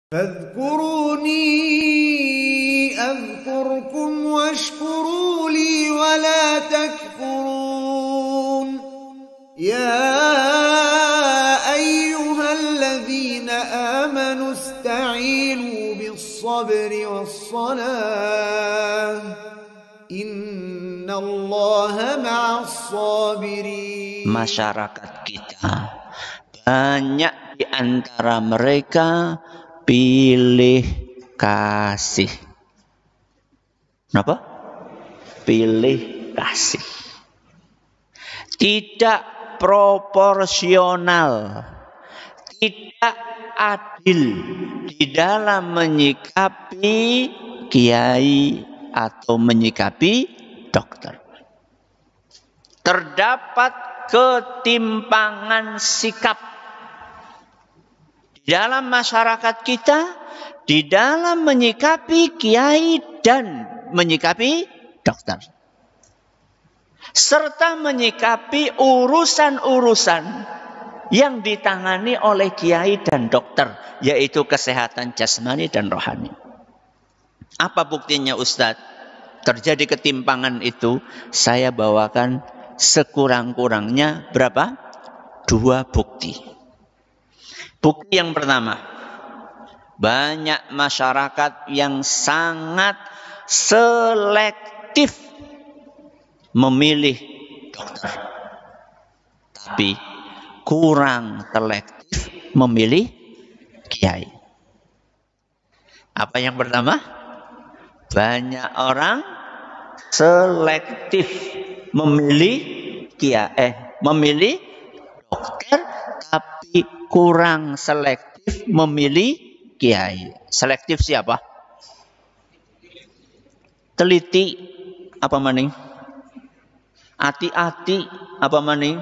فاذكروني أذكركم واشكروا لي ولا تكفرون يا أيها الذين آمنوا استعينوا بالصبر والصلاة إن الله مع الصابرين. Masyarakat kita banyak di antara mereka pilih kasih. Kenapa? Pilih kasih. Tidak proporsional, tidak adil di dalam menyikapi kiai atau menyikapi dokter. Terdapat ketimpangan sikap di dalam masyarakat kita, di dalam menyikapi kiai dan menyikapi dokter, serta menyikapi urusan-urusan yang ditangani oleh kiai dan dokter, yaitu kesehatan jasmani dan rohani. Apa buktinya Ustadz? Terjadi ketimpangan itu, saya bawakan sekurang-kurangnya berapa? 2 bukti. Bukti yang pertama, banyak masyarakat yang sangat selektif memilih dokter, tapi kurang selektif memilih kiai. Apa yang pertama? Banyak orang selektif memilih memilih dokter, tapi kurang selektif memilih kiai. Selektif siapa? Teliti apa maning? Hati-hati apa maning?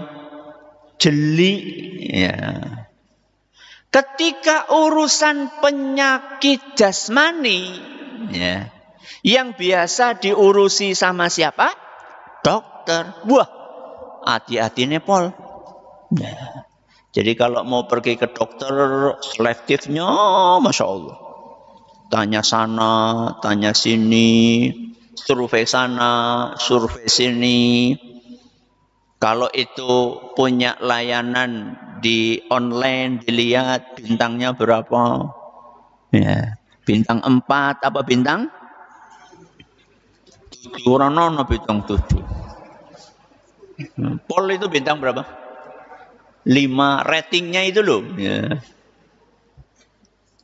Jeli. Ya. Ketika urusan penyakit jasmani, ya, yang biasa diurusi sama siapa? Dokter. Wah, hati-hati nepol. Nah, jadi kalau mau pergi ke dokter, selektifnya Masya Allah. Tanya sana, tanya sini, survei sana, survei sini. Kalau itu punya layanan di online, dilihat bintangnya berapa. Ya, bintang 4 apa bintang? 7, orang bintang 7. Pol itu bintang berapa? 5, ratingnya itu loh. Ya.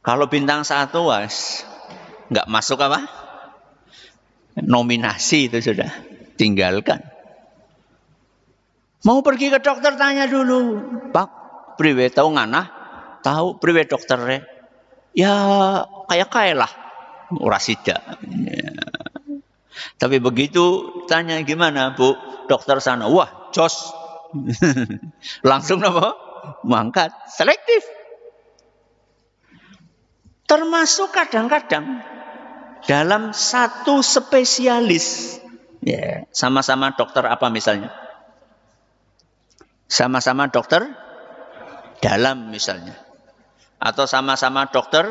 Kalau bintang 1 was nggak masuk apa? Nominasi itu sudah tinggalkan. Mau pergi ke dokter tanya dulu, Pak, priwe tahu ngana? Tahu priwe dokternya? Ya kayak lah, ora sida. Ya. Tapi begitu tanya gimana Bu, dokter sana, wah jos, langsung apa? Mangkat, selektif. Termasuk kadang-kadang dalam satu spesialis, ya, sama-sama dokter apa misalnya? Sama-sama dokter dalam misalnya, atau sama-sama dokter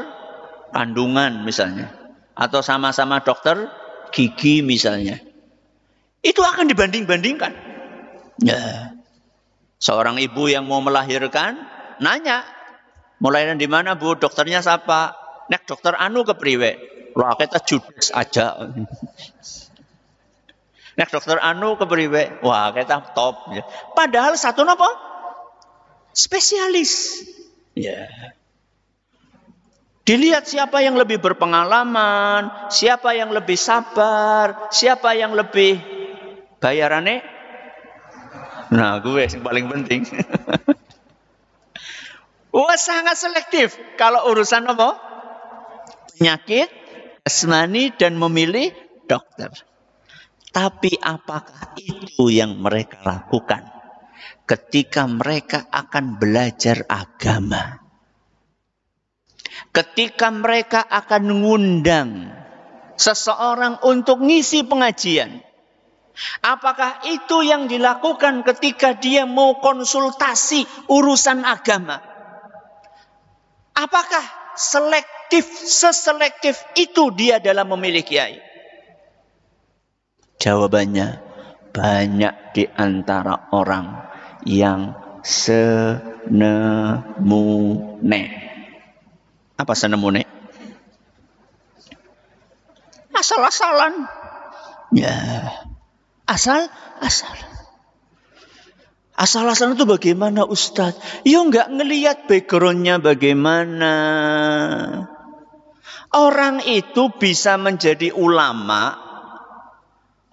kandungan misalnya, atau sama-sama dokter gigi misalnya, itu akan dibanding-bandingkan. Ya. Seorang ibu yang mau melahirkan nanya, mau lahiran di mana Bu? Dokternya siapa? Nek dokter anu kepriwe? Lah kita judes aja. Nek dokter anu kepriwe? Wah kita top. Padahal satu apa? Spesialis. Ya. Dilihat siapa yang lebih berpengalaman, siapa yang lebih sabar, siapa yang lebih bayarannya. Nah, gue yang paling penting. Wah, sangat selektif kalau urusan apa? Penyakit jasmani dan memilih dokter. Tapi apakah itu yang mereka lakukan ketika mereka akan belajar agama? Ketika mereka akan mengundang seseorang untuk ngisi pengajian, apakah itu yang dilakukan ketika dia mau konsultasi urusan agama? Apakah selektif seselektif itu dia dalam memilih kiai? Jawabannya, banyak di antara orang yang senemune. Apa senemune? Asal-asalan. Ya, asal-asalan. Asal-asalan itu bagaimana, Ustadz? Ya nggak ngelihat backgroundnya bagaimana. Orang itu bisa menjadi ulama,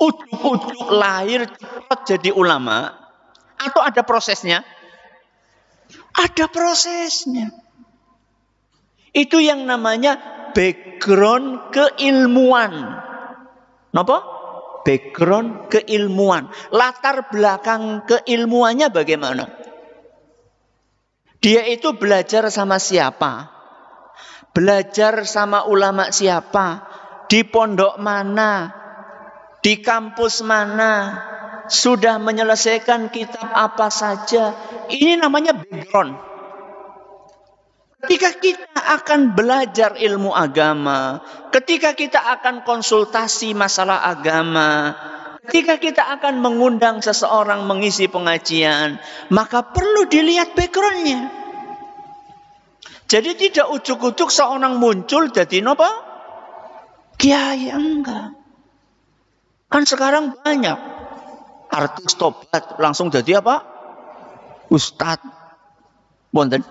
ujuk-ujuk lahir cepat jadi ulama, atau ada prosesnya? Ada prosesnya. Itu yang namanya background keilmuan. Napa? Background keilmuan. Latar belakang keilmuannya bagaimana? Dia itu belajar sama siapa? Belajar sama ulama siapa? Di pondok mana? Di kampus mana? Sudah menyelesaikan kitab apa saja? Ini namanya background. Ketika kita akan belajar ilmu agama, ketika kita akan konsultasi masalah agama, ketika kita akan mengundang seseorang mengisi pengajian, maka perlu dilihat backgroundnya. Jadi tidak ujuk-ujuk seorang muncul jadi apa? Kiai, enggak. Kan sekarang banyak artis tobat langsung jadi apa? Ustadz. Wonten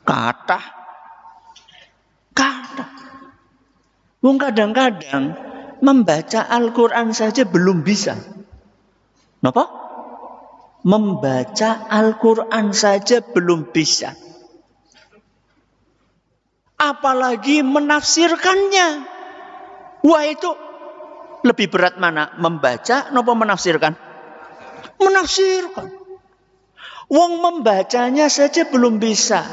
kata. Wong kadang-kadang membaca Al-Quran saja belum bisa. Napa? Membaca Al-Quran saja belum bisa. Apalagi menafsirkannya. Wah, itu lebih berat mana? Membaca napa menafsirkan? Menafsirkan. Wong membacanya saja belum bisa.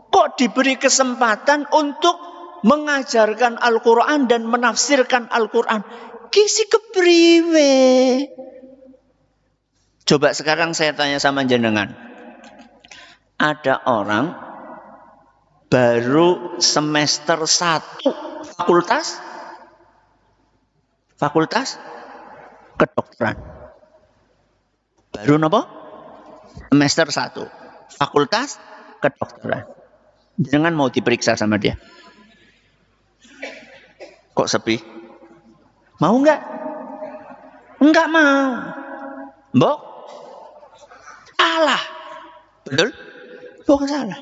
Kok diberi kesempatan untuk mengajarkan Al-Quran dan menafsirkan Al-Quran? Kisi kepriwe? Coba sekarang saya tanya sama jenengan. Ada orang baru semester 1 fakultas kedokteran. Baru napa? Semester 1 fakultas kedokteran. Jangan mau diperiksa sama dia. Kok sepi? Mau enggak? Enggak mau. Mbok? Salah. Betul? Mbok salah.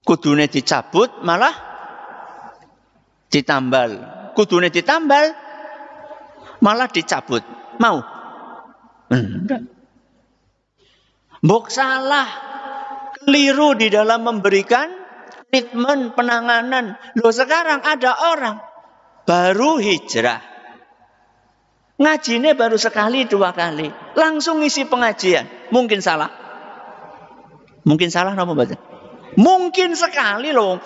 Kudune dicabut malah ditambal. Kudune ditambal malah dicabut. Mau? Enggak. Mbok salah. Keliru di dalam memberikan treatment, penanganan. Loh, sekarang ada orang baru hijrah. Ngajinya baru sekali, 2 kali. Langsung ngisi pengajian. Mungkin salah. Mungkin salah apa baca? Mungkin sekali loh.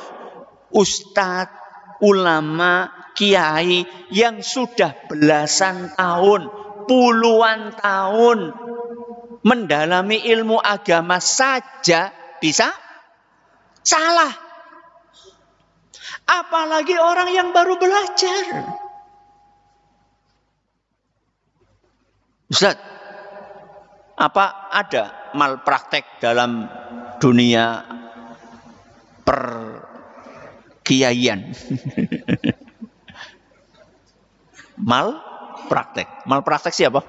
Ustadz, ulama, kiai yang sudah belasan tahun, puluhan tahun mendalami ilmu agama saja bisa salah. Apalagi orang yang baru belajar. Ustaz, apa ada malpraktek dalam dunia perkiaian? Malpraktek siapa?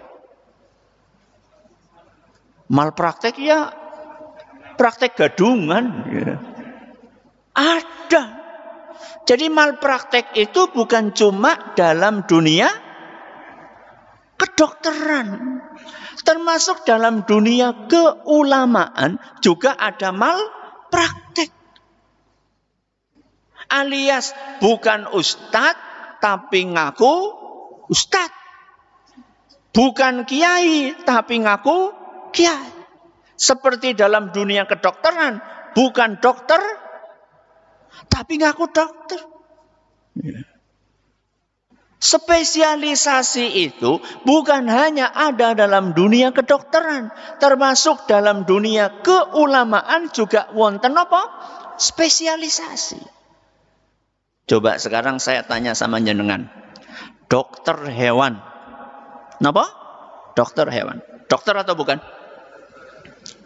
Malpraktek ya praktek gadungan. Ya. Ada. Jadi malpraktek itu bukan cuma dalam dunia kedokteran. Termasuk dalam dunia keulamaan juga ada malpraktek. Alias bukan ustadz tapi ngaku ustadz. Bukan kiai tapi ngaku kiai. Seperti dalam dunia kedokteran, bukan dokter tapi ngaku dokter. Spesialisasi itu bukan hanya ada dalam dunia kedokteran, termasuk dalam dunia keulamaan juga wonten apa? Spesialisasi. Coba sekarang saya tanya sama jenengan. Dokter hewan. Napa? Dokter hewan. Dokter atau bukan?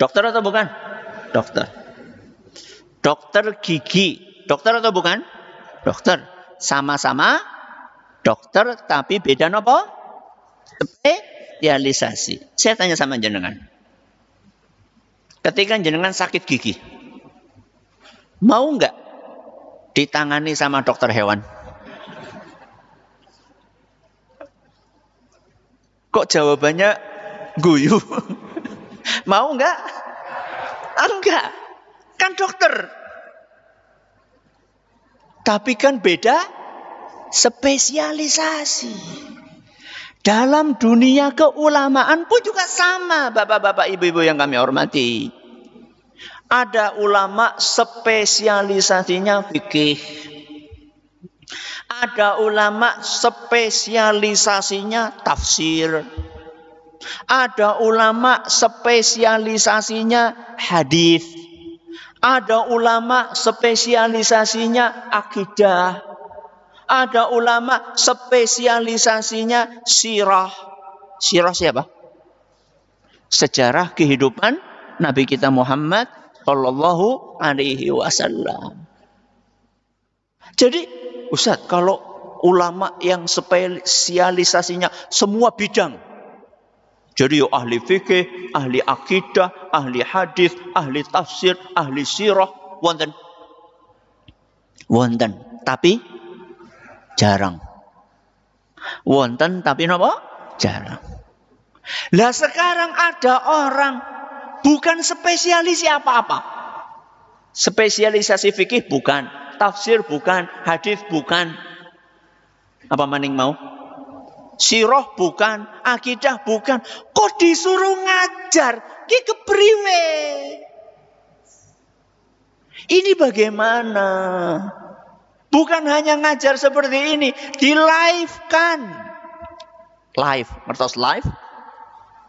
Dokter atau bukan? Dokter. Dokter gigi. Dokter atau bukan? Dokter. Sama-sama dokter tapi beda napa? Spesialisasi. Saya tanya sama jenengan. Ketika jenengan sakit gigi, mau nggak ditangani sama dokter hewan? Kok jawabannya guyu? Mau nggak? Enggak. Kan dokter. Tapi kan beda spesialisasi. Dalam dunia keulamaan pun juga sama, bapak-bapak, ibu-ibu yang kami hormati. Ada ulama spesialisasinya fikih. Ada ulama spesialisasinya tafsir. Ada ulama spesialisasinya hadis. Ada ulama spesialisasinya akidah. Ada ulama spesialisasinya sirah. Sirah siapa? Sejarah kehidupan Nabi kita Muhammad Sallallahu Alaihi Wasallam. Jadi, Ustaz, kalau ulama yang spesialisasinya semua bidang, jadi ahli fikih, ahli akidah, ahli hadis, ahli tafsir, ahli sirah, wonten. Wonten, tapi jarang. Wonten tapi napa? Jarang. Lah sekarang ada orang bukan spesialis apa-apa. Spesialisasi fikih bukan, tafsir bukan, hadis bukan. Apa maning mau? Sirah bukan, akidah bukan. Kok disuruh ngajar? Ki kepriwe? Ini bagaimana? Bukan hanya ngajar seperti ini, di live kan. Live, ngertos live?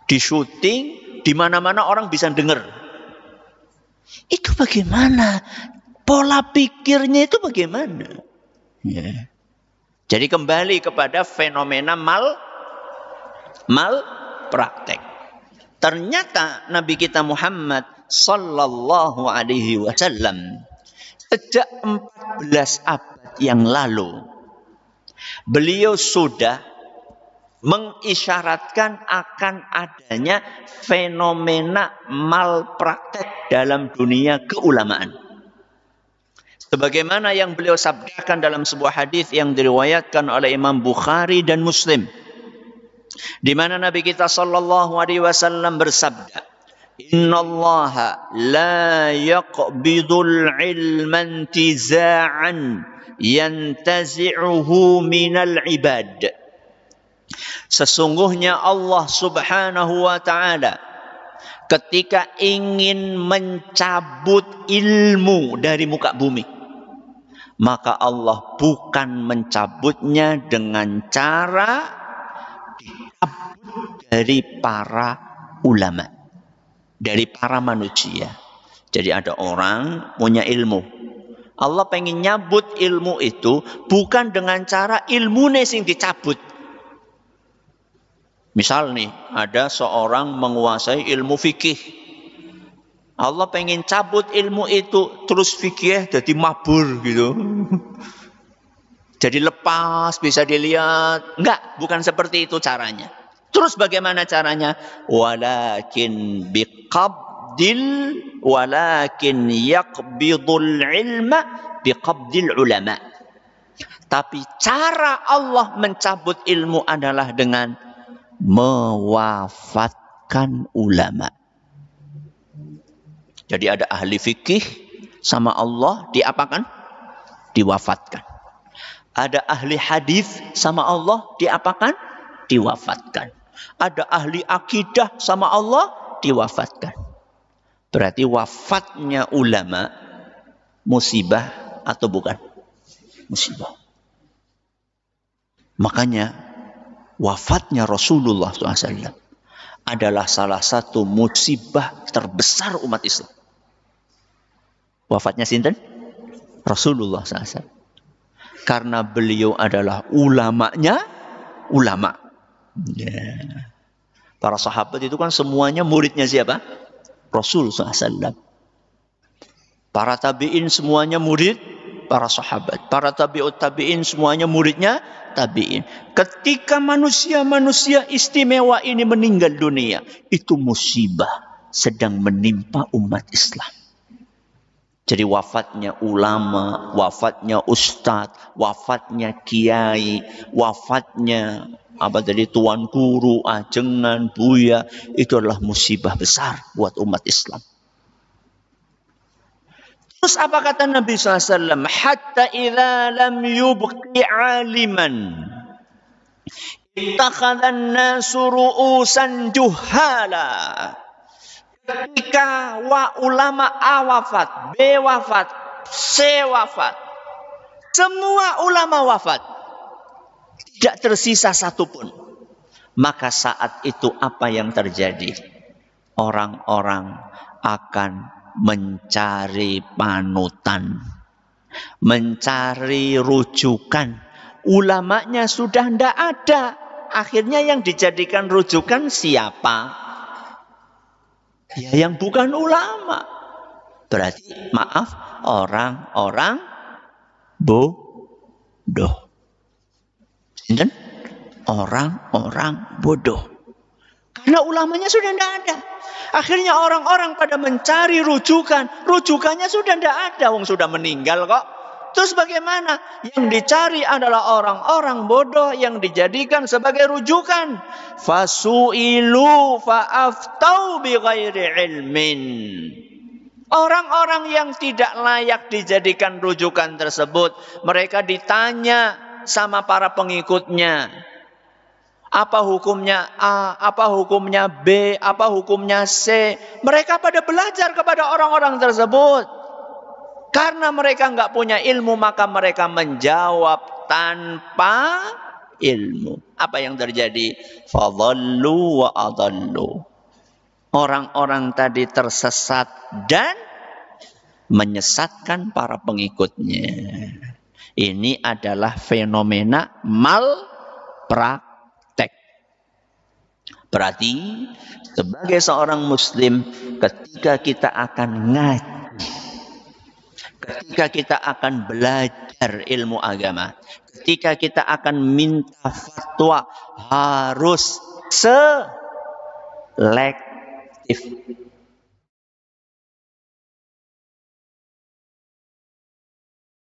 Di syuting, di mana-mana orang bisa dengar. Itu bagaimana? Pola pikirnya itu bagaimana? Ya. Jadi kembali kepada fenomena malpraktek. Ternyata Nabi kita Muhammad Sallallahu Alaihi Wasallam sejak 14 abad yang lalu, beliau sudah mengisyaratkan akan adanya fenomena malpraktek dalam dunia keulamaan. Sebagaimana yang beliau sabdakan dalam sebuah hadis yang diriwayatkan oleh Imam Bukhari dan Muslim, di mana Nabi kita Sallallahu Alaihi Wasallam bersabda, Innallaha la yaqbidul ilman tiza'an yantazi'uhu minal ibad. Sesungguhnya Allah Subhanahu wa ta'ala ketika ingin mencabut ilmu dari muka bumi, maka Allah bukan mencabutnya dengan cara dicabut dari para ulama, dari para manusia. Jadi ada orang punya ilmu, Allah pengen nyabut ilmu itu bukan dengan cara ilmune sing dicabut. Misal nih, ada seorang menguasai ilmu fikih, Allah pengen cabut ilmu itu, terus fikih jadi mabur gitu. Jadi lepas, bisa dilihat. Enggak, bukan seperti itu caranya. Terus bagaimana caranya? Walakin yaqbidul ilma biqabdil ulama. Tapi cara Allah mencabut ilmu adalah dengan mewafatkan ulama. Jadi ada ahli fikih sama Allah diapakan? Diwafatkan. Ada ahli hadis sama Allah diapakan? Diwafatkan. Ada ahli akidah sama Allah diwafatkan. Berarti wafatnya ulama musibah atau bukan? Musibah. Makanya wafatnya Rasulullah SAW adalah salah satu musibah terbesar umat Islam. Wafatnya sinten? Rasulullah SAW. Karena beliau adalah ulamanya ulama. Ya. Para sahabat itu kan semuanya muridnya siapa? Rasul SAW. Para tabi'in semuanya murid para sahabat. Para tabi'ut tabi'in semuanya muridnya tabi'in. Ketika manusia-manusia istimewa ini meninggal dunia, itu musibah sedang menimpa umat Islam. Jadi wafatnya ulama, wafatnya ustadz, wafatnya kiai, wafatnya tuan guru, ajengan, buya, itu adalah musibah besar buat umat Islam. Terus apa kata Nabi SAW? Hatta idza lam yubqi aliman ittakhadhan nasu ru'usan juhala. Ketika ulama A wafat, B wafat, C wafat, semua ulama wafat, tidak tersisa satupun. Maka saat itu apa yang terjadi? Orang-orang akan mencari panutan, mencari rujukan. Ulamanya sudah tidak ada. Akhirnya yang dijadikan rujukan siapa? Ya yang bukan ulama. Berarti maaf, orang-orang bodoh. Sinten? Orang-orang bodoh. Karena ulamanya sudah tidak ada. Akhirnya orang-orang pada mencari rujukan. Rujukannya sudah tidak ada. Wong sudah meninggal kok. Terus bagaimana? Yang dicari adalah orang-orang bodoh yang dijadikan sebagai rujukan. Fasu'ilu fa'aftau bighairi ilmin. Orang-orang yang tidak layak dijadikan rujukan tersebut, mereka ditanya sama para pengikutnya. Apa hukumnya A, apa hukumnya B, apa hukumnya C. Mereka pada belajar kepada orang-orang tersebut. Karena mereka nggak punya ilmu, maka mereka menjawab tanpa ilmu. Apa yang terjadi? Fadhallu wa adallu. Orang-orang tadi tersesat dan menyesatkan para pengikutnya. Ini adalah fenomena malpraktek. Berarti sebagai seorang muslim, ketika kita akan ngaji, ketika kita akan belajar ilmu agama, ketika kita akan minta fatwa, harus selektif.